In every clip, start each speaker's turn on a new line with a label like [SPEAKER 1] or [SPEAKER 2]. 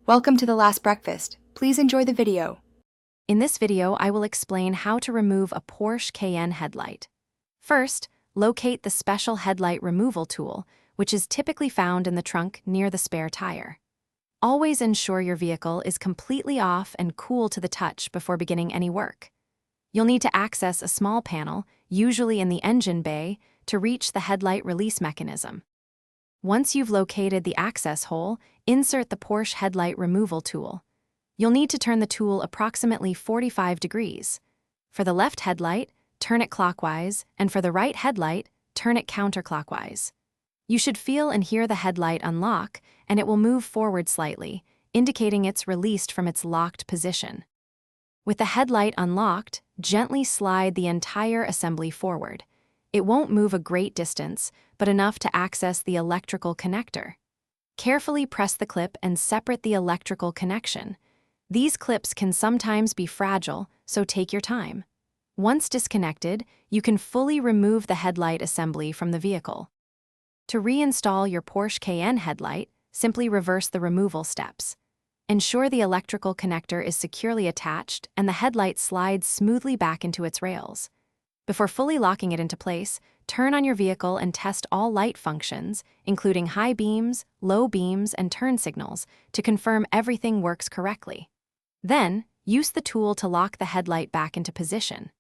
[SPEAKER 1] Welcome to The Last Breakfast. Please enjoy the video.
[SPEAKER 2] In this video, I will explain how to remove a Porsche Cayenne headlight. First, locate the special headlight removal tool, which is typically found in the trunk near the spare tire. Always ensure your vehicle is completely off and cool to the touch before beginning any work. You'll need to access a small panel, usually in the engine bay, to reach the headlight release mechanism. Once you've located the access hole, insert the Porsche headlight removal tool. You'll need to turn the tool approximately 45 degrees. For the left headlight, turn it clockwise, and for the right headlight, turn it counterclockwise. You should feel and hear the headlight unlock, and it will move forward slightly, indicating it's released from its locked position. With the headlight unlocked, gently slide the entire assembly forward. It won't move a great distance, but enough to access the electrical connector. Carefully press the clip and separate the electrical connection. These clips can sometimes be fragile, so take your time. Once disconnected, you can fully remove the headlight assembly from the vehicle. To reinstall your Porsche Cayenne headlight, simply reverse the removal steps. Ensure the electrical connector is securely attached and the headlight slides smoothly back into its rails. Before fully locking it into place, turn on your vehicle and test all light functions, including high beams, low beams, and turn signals, to confirm everything works correctly. Then, use the tool to lock the headlight back into position.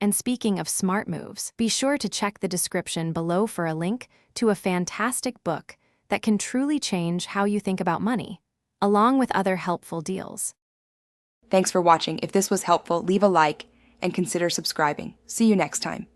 [SPEAKER 2] And speaking of smart moves, be sure to check the description below for a link to a fantastic book that can truly change how you think about money, along with other helpful deals.
[SPEAKER 1] Thanks for watching. If this was helpful, leave a like and consider subscribing. See you next time.